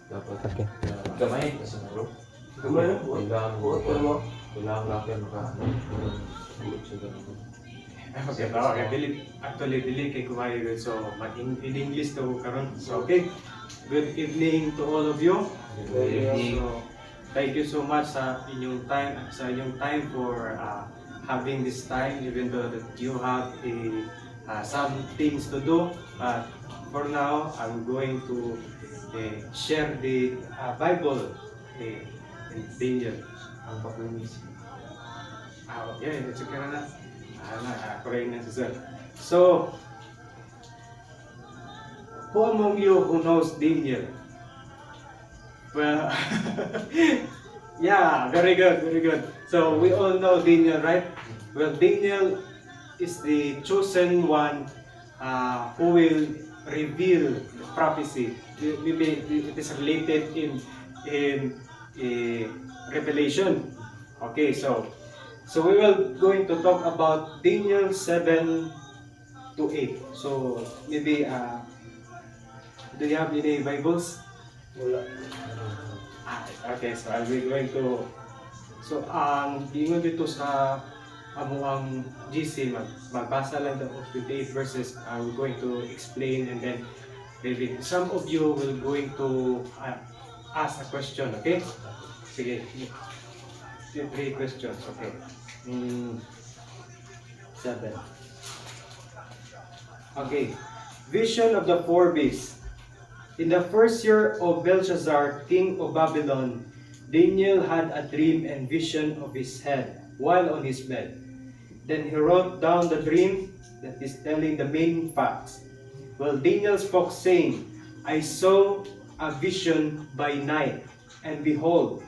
Dapat Okay. Gamay. kasi bro. Gamay na. Kailangan lakyan ka. Buot siya ganun. Okay, tawa kay dili actually dili kay kumayo good so in English to karon. So okay. Good evening to all of you. Good evening. So thank you so much sa inyong time for having this time even though that you have some things to do. But for now, I'm going to share the Bible in Daniel. Ang paglinis. Yeah, it's okay na. Correct na sir. So, who among you who knows Daniel? Well, yeah, very good, very good. So, we all know Daniel, right? Well, Daniel is the chosen one who will reveal the prophecy. Maybe it is related in Revelation. Okay, so we will going to talk about Daniel 7 to 8. So maybe do you have any Bibles? Wala. Okay, so I'll be going to ang ingon dito sa ang GC magbasa lang daw of 28 verses. I'm going to explain and then maybe some of you will going to ask a question, okay? Sige. 3 questions, okay. 7. Okay. Vision of the 4 beasts. In the first year of Belshazzar, king of Babylon, Daniel had a dream and vision of his head while on his bed. Then he wrote down the dream that is telling the main facts. Well, Daniel spoke saying, I saw a vision by night, and behold,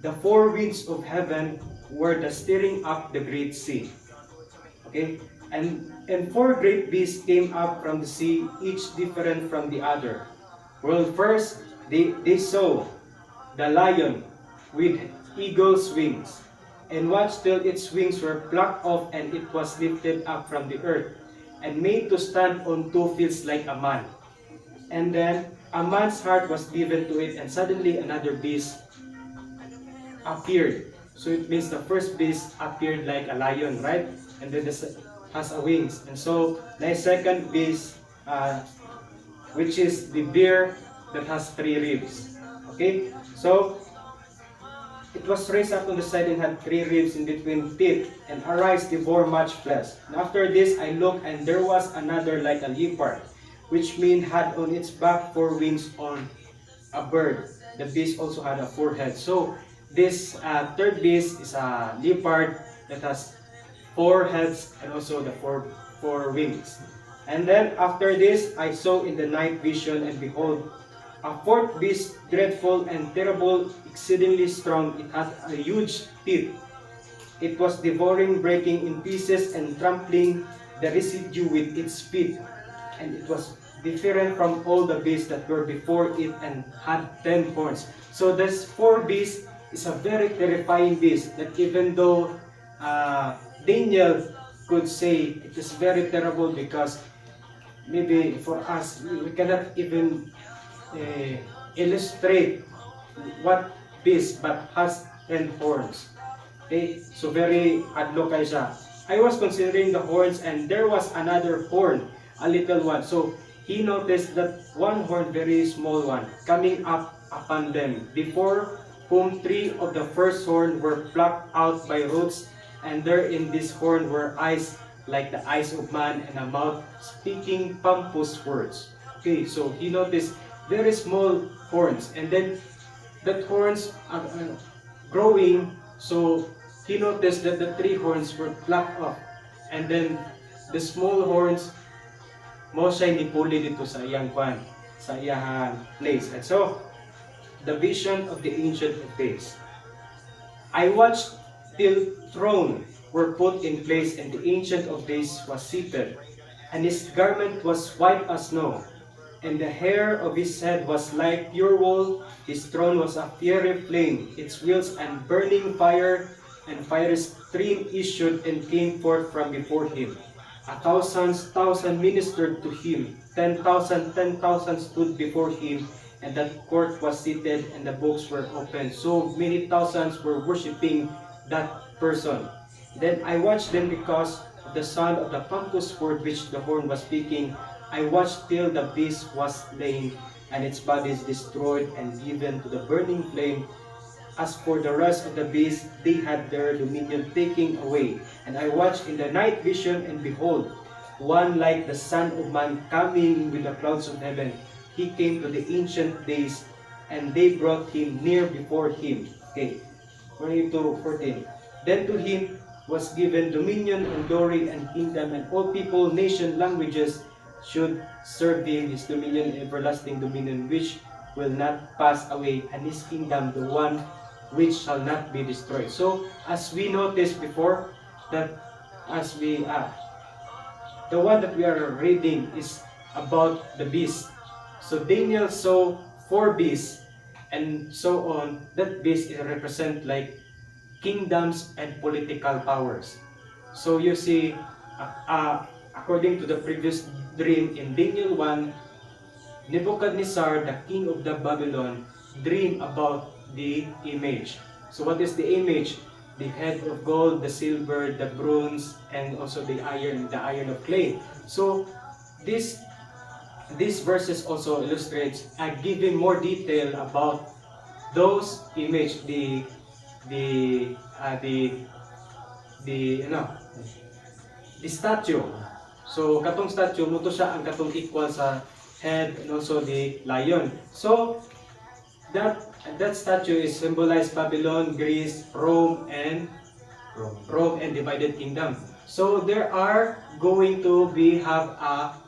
the 4 winds of heaven were the stirring up the great sea. Okay? And 4 great beasts came up from the sea, each different from the other. Well, first, they saw the lion with eagle's wings, and watched till its wings were plucked off, and it was lifted up from the earth, and made to stand on 2 feet like a man. And then a man's heart was given to it, and suddenly another beast appeared. So it means the first beast appeared like a lion, right? And then this has a wings. And so the second beast, which is the bear that has 3 ribs. Okay? So it was raised up on the side and had 3 ribs in between teeth, and arise devour much flesh. And after this I looked, and there was another like a leopard, which mean had on its back 4 wings on a bird. The beast also had a 4 heads. So this third beast is a leopard that has 4 heads and also the four wings. And then after this I saw in the night vision, and behold, a 4th beast, dreadful and terrible, exceedingly strong. It had a huge teeth. It was devouring, breaking in pieces, and trampling the residue with its feet. And it was different from all the beasts that were before it, and had 10 horns. So this 4 beasts is a very terrifying beast that even though Daniel could say it is very terrible, because maybe for us we cannot even illustrate what beast but has 10 horns. Okay, so very adlokay siya. I was considering the horns, and there was another horn, a little one. So he noticed that one horn, very small one, coming up upon them, before whom 3 of the first horn were plucked out by roots, and there in this horn were eyes like the eyes of man, and a mouth speaking pompous words. Okay, so he noticed very small horns, and then that horns are growing. So he noticed that the 3 horns were plucked off, and then the small horns mo siya nipuli dito sa iyang kwan, sa iyang place. And so the vision of the ancient of days. I watched till throne were put in place, and the ancient of days was seated, and his garment was white as snow, and the hair of his head was like pure wool. His throne was a fiery flame, its wheels and burning fire, and fire stream issued and came forth from before him. 1,000,000 ministered to him, 10,000 stood before him, and that court was seated, and the books were opened. So many thousands were worshiping that person. Then I watched them because of the sound of the pompous word which the horn was speaking. I watched till the beast was slain, and its body is destroyed and given to the burning flame. As for the rest of the beasts, they had their dominion taken away. And I watched in the night vision, and behold, one like the Son of Man coming with the clouds of heaven. He came to the ancient days, and they brought him near before him. Okay, 22:14. Then to him was given dominion and glory and kingdom, and all people, nation, languages should serve him. His dominion, everlasting dominion, which will not pass away, and his kingdom, the one which shall not be destroyed. So, as we noticed before, that as we the one that we are reading is about the beast. So Daniel saw 4 beasts, and so on. That beast represent like kingdoms and political powers. So you see, according to the previous dream in Daniel 1, Nebuchadnezzar, the king of the Babylon, dreamed about the image. So what is the image? The head of gold, the silver, the bronze, and also the iron of clay. So these verses also illustrates giving more detail about those image, the statue. So katong statue mo to siya ang katong equal sa head and also the lion. So that statue is symbolized Babylon, Greece, Rome and divided kingdom. So there are going to have a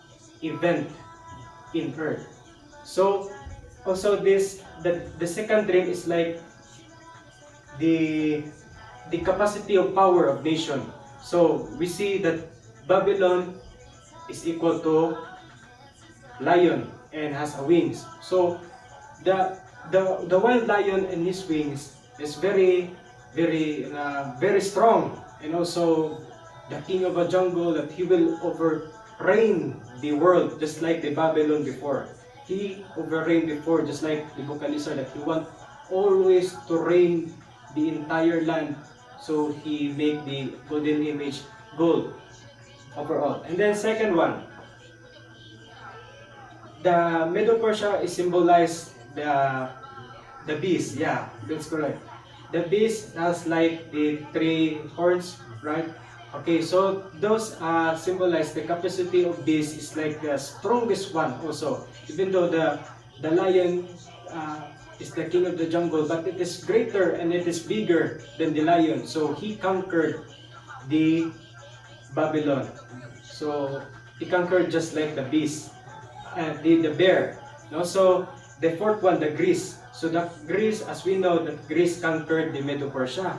event in earth. So also the second dream is like the capacity of power of nation. So we see that Babylon is equal to lion and has wings. So the wild lion and his wings is very strong, and also the king of a jungle, that he will overreign the world just like the Babylon before. He overreigned before just like Nebuchadnezzar, that he want always to reign the entire land. So he make the golden image gold overall. And then second one, the Medo-Persia is symbolized the beast. Yeah, that's correct. The beast has like the 3 horns, right? Okay, so those symbolize the capacity of beast is like the strongest one also. Even though the lion is the king of the jungle, but it is greater and it is bigger than the lion. So he conquered the Babylon. So he conquered just like the beast, the bear. And also the fourth one, the Greece. So the Greece, as we know, that Greece conquered the Medo-Persia.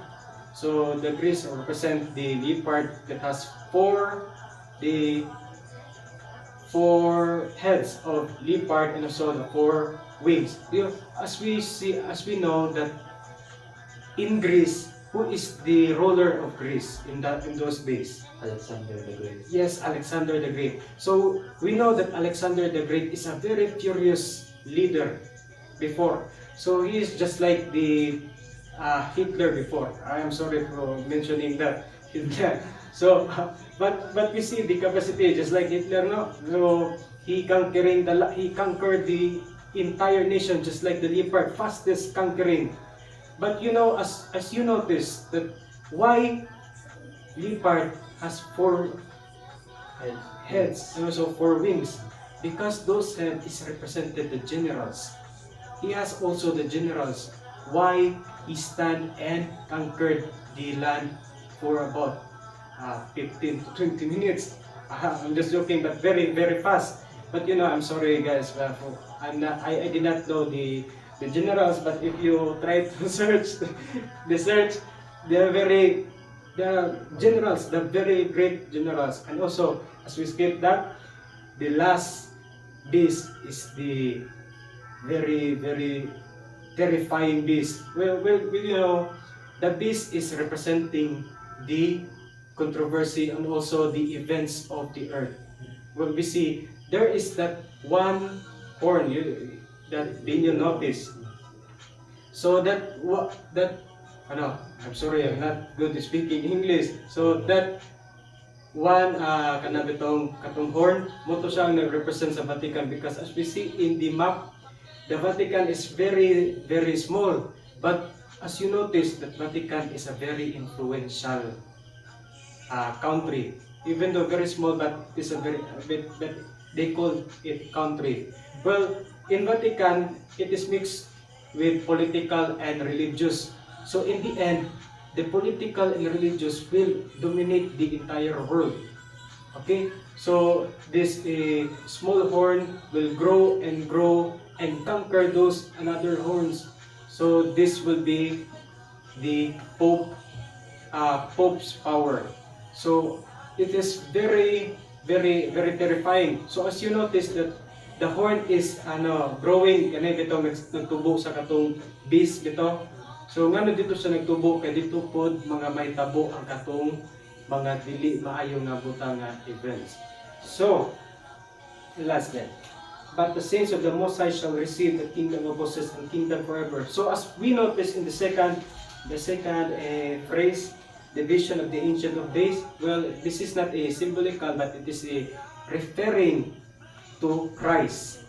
So the Greece represent the leopard that has 4 heads of leopard and also the 4 wings. As we know that in Greece, who is the ruler of Greece in those days? Alexander the Great. Yes, Alexander the Great. So we know that Alexander the Great is a very furious leader before. So he is just like the Hitler before. I am sorry for mentioning that. So, but we see the capacity just like Hitler, no? So he conquered the entire nation just like the leopard, fastest conquering. But you know, as you notice that why leopard has 4 heads and also 4 wings, because those heads is represented the generals. He has also the generals. Why he stand and conquered the land for about 15 to 20 minutes. I'm just joking, but very fast. But you know, I'm sorry guys, I did not know the generals. But if you try to search the generals, the very great generals. And also, as we skip that, the last beast is the very terrifying beast. Well, you know, the beast is representing the controversy and also the events of the earth. Well, we see there is that one horn. that Daniel noticed. So that I'm sorry, I'm not good at speaking English. So that one katong horn mo to siya ang nag-represent sa Vatican, because as we see in the map, the Vatican is very very small, but as you notice, that Vatican is a very influential country, even though very small, but it's a very but they call it country. Well, in Vatican, it is mixed with political and religious. So in the end, the political and religious will dominate the entire world. Okay, so this small horn will grow and grow and conquer those another horns. So this will be the Pope's power. So it is very very very terrifying. So as you notice that the horn is growing, kani bitaw nagtubo sa katong base bitaw. So ngano dito siya nagtubo kay dito pod mga may tabo ang katong mga dili maayo nga butang nga events. So last then, but the saints of the Most High shall receive the kingdom of Moses and kingdom forever. So as we notice in the second phrase, the vision of the Ancient of Days, well, this is not a symbolical, but it is a referring to Christ,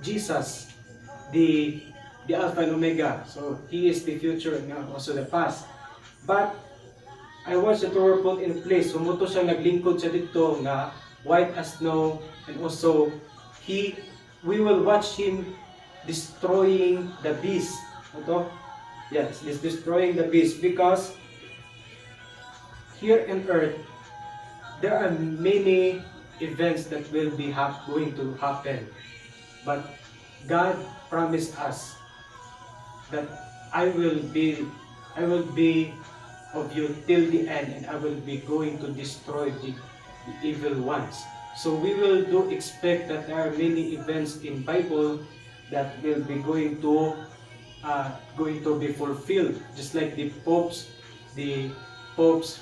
Jesus, the Alpha and Omega. So He is the future and also the past. But I want you to put in place. So muto siyang naglingkod siya dito nga white as snow, and also we will watch Him destroying the beast. Ito? Yes, He's destroying the beast, because here in earth there are many events that will be going to happen, but God promised us that I will be of you till the end, and I will be going to destroy the evil ones. So we will expect that there are many events in Bible that will be going to be fulfilled, just like the Pope's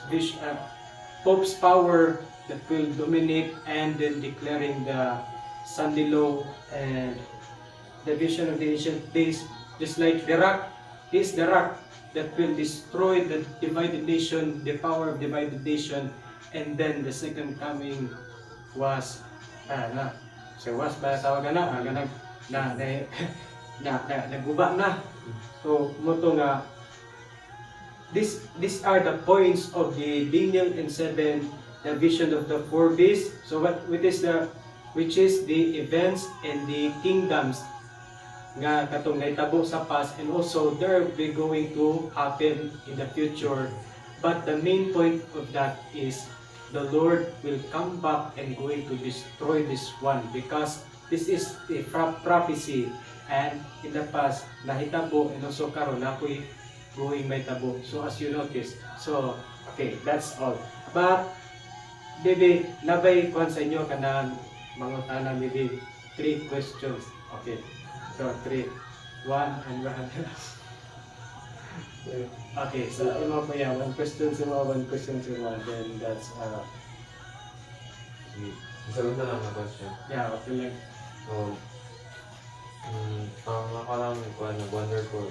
power that will dominate, and then declaring the Sunday law and the vision of the ancient days, just like the rock is the rock that will destroy the divided nation, the power of divided nation, and then the second coming was naguba na. So moto nga these are the points of the Daniel and 7, the vision of the 4 beasts. So which is the events and the kingdoms nga katong naitabo sa past, and also there be going to happen in the future. But the main point of that is the Lord will come back and going to destroy this one, because this is the prophecy, and in the past nahitabo, and also karon napoy going may tabo. So as you notice, so okay, that's all. But maybe nabay kwan sa inyo kanang mangutana, maybe 3 questions. Okay, so 3, 1 and 1. Okay, so imo pa yan, 1 question sa mga 1 question sa mga, then that's Sagot na lang na question. yeah, okay lang. So, ang nakalang nag-wonder ko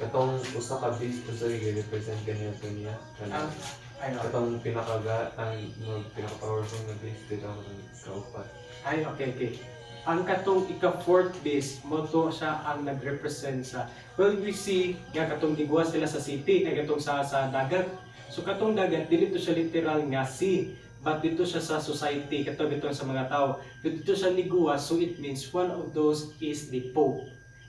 katong usa ka beast to sa i-represent kaniya to niya. Ay, okay. Katong pinaka-powerful na beast dito ako ng kaupat. Ay, okay. Ang katong ika-4th beast, mo to siya ang nag-represent sa, well, we see nga katong giguwas sila sa city, ay katong sa dagat. So katong dagat, dili to siya literal nga sea, but dito siya sa society, katong dito sa mga tao. Dito siya liguwas, so it means one of those is the Pope,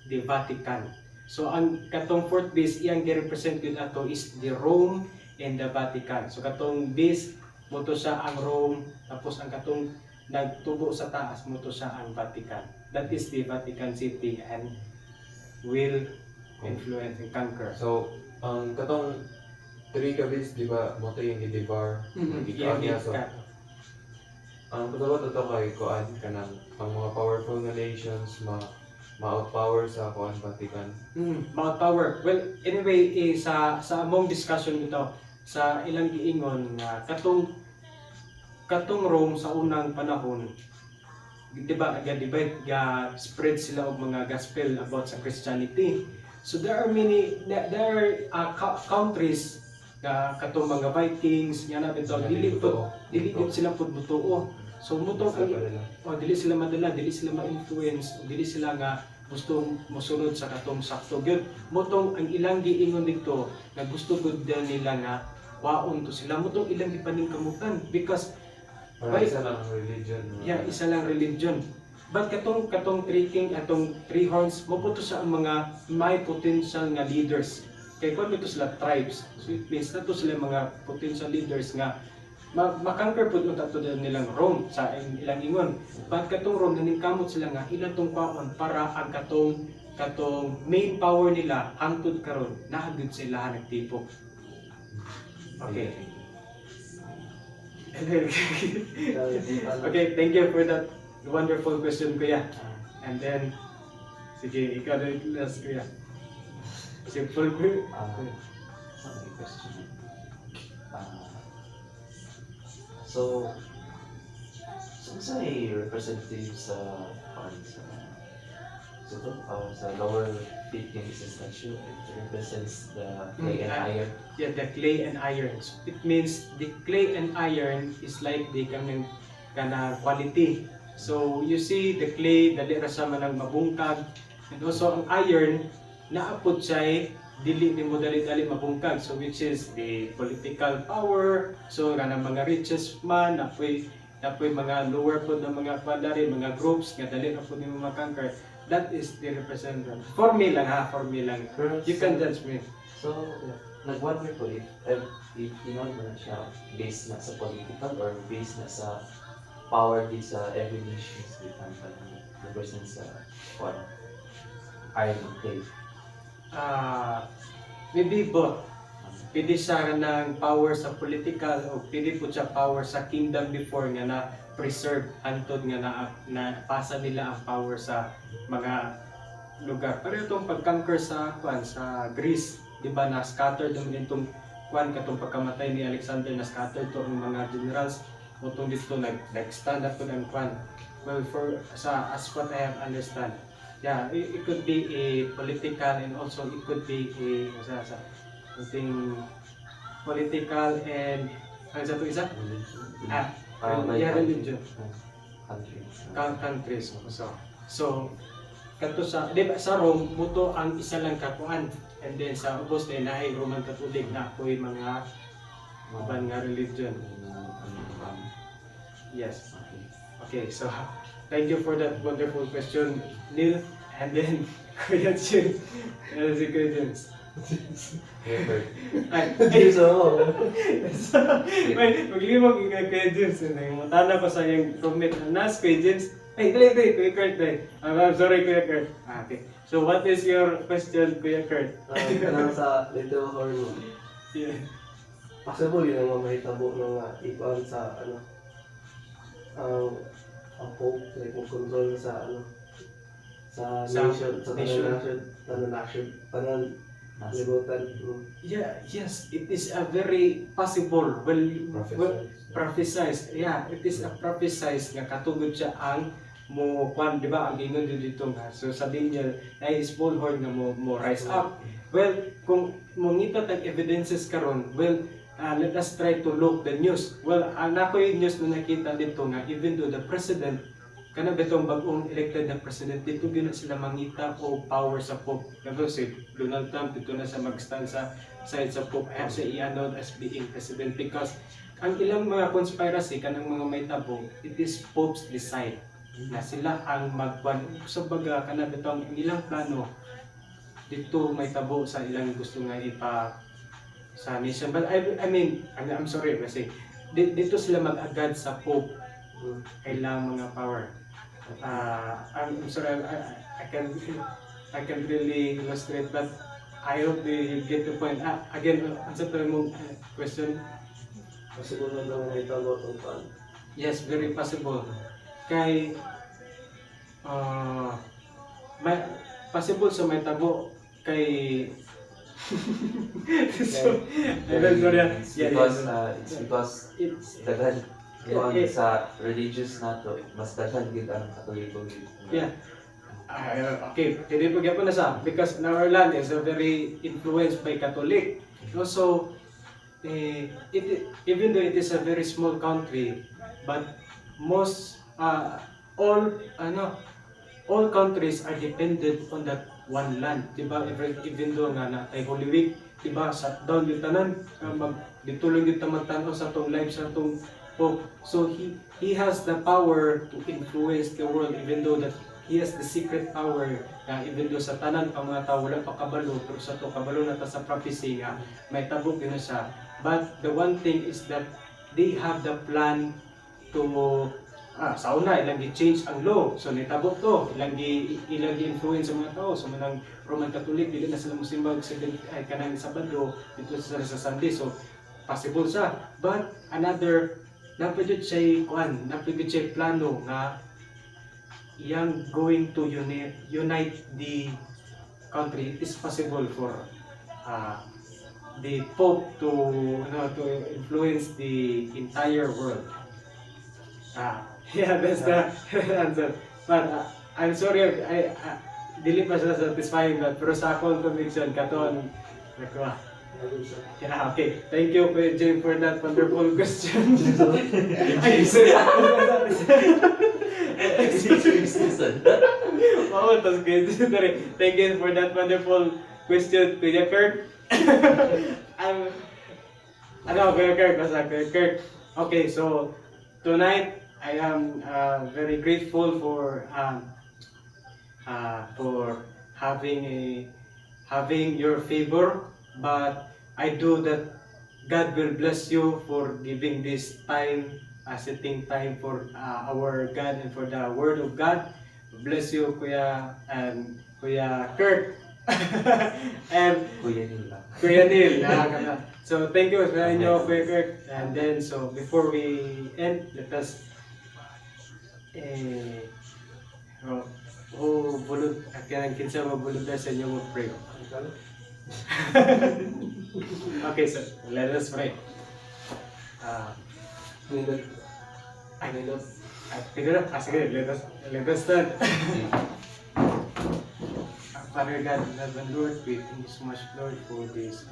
the Vatican. So ang katong 4th beast, iyang gi-represent yun ato is the Rome and the Vatican. So katong beast, mo to siya ang Rome, tapos ang katong nagtubo sa taas mo to siya ang Vatican. That is the Vatican City, and will influence and conquer. So, ang katong 3 ka beast, di ba, mo to yung i-devour, i-kanya. So, ang kasabot ito kay kuan ka ng ang mga powerful na nations, ma-outpower sa kuan Vatican. Mga power. Well, anyway, sa among discussion nito, sa ilang giingon nga katong Rome sa unang panahon, di ba ga-divide ga spread sila og mga gospel about sa Christianity. So there are countries nga katong mga Vikings nga na bitaw dili gid sila pud mutuo. So mutuo dili sila madala, dili sila ma-influence, dili sila nga gusto mosunod sa katong sakto gyud. Mutong ang ilang giingon dito nga gusto gud nila nga waon to sila, mutong ilang gipaningkamutan because Isa lang ang religion. isa lang religion. But katong three horns maputo sa ang mga may potential nga leaders. Kay kung ito sila tribes, so it means nato sila mga potential leaders nga makanker pud unta to nilang Rome sa ilang ingon. But katong Rome naningkamot sila nga ilang tong kwaon para ang katong main power nila hangtod karon naagud sila nagtipok. Okay. Okay, thank you for that wonderful question, Kuya. And then, sige, ikaw na yung last, Kuya. Simple, Kuya. Question. So sa representative sa sa lower peak in this statue, it represents the clay and iron. Yeah, the clay and iron. So, it means the clay and iron is like the kana quality. So you see the clay dali ra sa manang mabungkag, and also ang iron naapod siya dili nimo dali-dali mabungkag, so which is the political power. So kanang mga richest man napoy mga lower pod na mga padari, mga groups nga dali ra pod nimo makanker. That is the representative. For me lang. You can judge me. So nag-wonder ko if inon mo na siya based na sa political or based na sa power di sa every nation with ang represent sa iron and clay. Maybe both. Pwede siya ng power sa political o pwede po siya power sa kingdom before nga na preserve antod nga na pasa nila ang power sa mga lugar. Pero itong pag-conquer sa Greece, di ba na scattered naman itong katong pagkamatay ni Alexander, na scattered to ang mga generals motong dito nag-stand up to ang Well, as what I have understand, yeah, it could be a political and also it could be a something political and ano sa ito isa? Religion. Countries. So kanto sa di ba sa Rome muto ang isa lang kakuan, and then sa ubos na ay Roman Catholic na ako'y mga nga religion. Yes. Okay, so thank you for that wonderful question, Neil. And then Kuya Jim. Si Kuya Jim. Maglimog yung Kuya James. Matana ko sa yung roommate na nas Kuya James. Ay, dali, Kuya Kurt. I'm sorry, Kuya Kurt. Okay. So what is your question, Kuya Kurt? Kanang sa Little Horn, Yeah. possible yun ang mahitabo ng ipon sa ang Pope, like mag-control sa sa nation, sa tanan libutan. Yes, it is a very possible. Well, prophesize. Yeah, it is a prophesize nga katugod siya ang mo di ba ang ingon dito nga. So sabi niya ay small horn nga mo rise up. Well, kung mongita tag evidences karon, well, let us try to look the news. Well, nako yung news na nakita dito nga even though the president kana betong bagong elected na president dito gyud sila mangita o power sa Pope. Kato si Donald Trump dito na sa mag-stand sa side sa Pope as i-announced as being president because ang ilang mga conspiracy kanang mga may tabo, it is Pope's decide na sila ang magban sa baga kana betong ilang plano dito may tabo sa ilang gusto nga ipa sa nation. But I mean, I'm sorry kasi dito sila mag-agad sa Pope kailang mga power. I'm sorry, I can really illustrate, but I hope you get the point. Again, answer to mong question. Possible na daw mahitabo itong pan. Yes, very possible. Kay may possible sa may tabo kay so, It's because daghan Doon Yeah. sa religious nato, mas daghan gid ang Katoliko gid. Yeah. Okay, hindi po gyapon na sa because our land is a very influenced by Catholic. Also, even though it is a very small country, but most all countries are dependent on that one land, diba? Even though nga na ay Holy Week, diba? Sa down yung tanan, ditulong yung tamagtanaw sa tong life sa tong Pope. So he has the power to influence the world, even though that he has the secret power, even though sa tanan pa mga tao wala pa kabalo, pero sa to kabalo na ta sa prophecy nga may tabok yun siya. But the one thing is that they have the plan to sa una ilang gi-change ang law, so nitabok to ilang influence sa mga tao, so manang Roman Catholic dili na sila musimbag ay kanang Sabado dito sa Sunday, so possible siya. But another napagid siya plano nga yang going to unite the country. It is possible for the Pope to influence the entire world. Yeah, that's the answer. But I'm sorry, I dili pa siya satisfying that, pero sa akong conviction katon nakuha. Yeah, okay. Thank you, Kuya Jay, for that wonderful question. Ay, sorry. Oh, that's good. Sorry. Thank you for that wonderful question, Kuya Kurt. Kuya Kurt, basta Kuya Kurt. Okay, so tonight I am very grateful for having your favor, but I do that God will bless you for giving this time, setting time for our God and for the Word of God. Bless you, Kuya Kurt. And Kuya Neil. So thank you sa inyo, Kuya Kurt. And then, so before we end, let us kinsa mo volunteer sa inyo mag-pray. Okay, so let us pray. Sige, let us start. Father God, love and Lord, we thank you so much, Lord, for this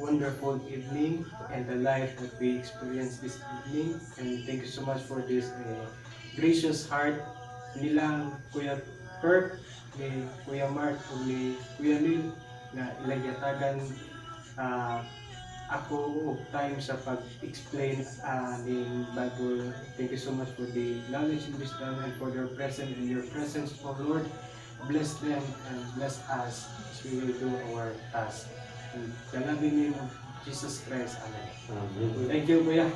wonderful evening and the life that we experienced this evening. And thank you so much for this gracious heart nilang Kuya Kurt, ni Kuya Mark, ni Kuya Neil, na ilagyatagan ako og time sa pag-explain ng Bible. Thank you so much for the knowledge and wisdom and for their presence in your presence, oh Lord. Bless them and bless us as we will do our task. In the loving name of Jesus Christ, Amen. Thank you, Kuya.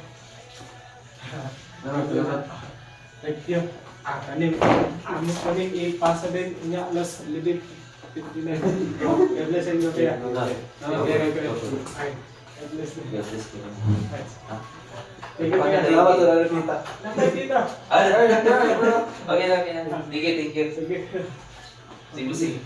Thank you. Kaning ipasa din niya alas 11:59. God bless you, Kuya. God bless you. Thank you, Kuya. Salamat sa nakita. Nakita. Okay lang yan. Thank you. Sige. Sige.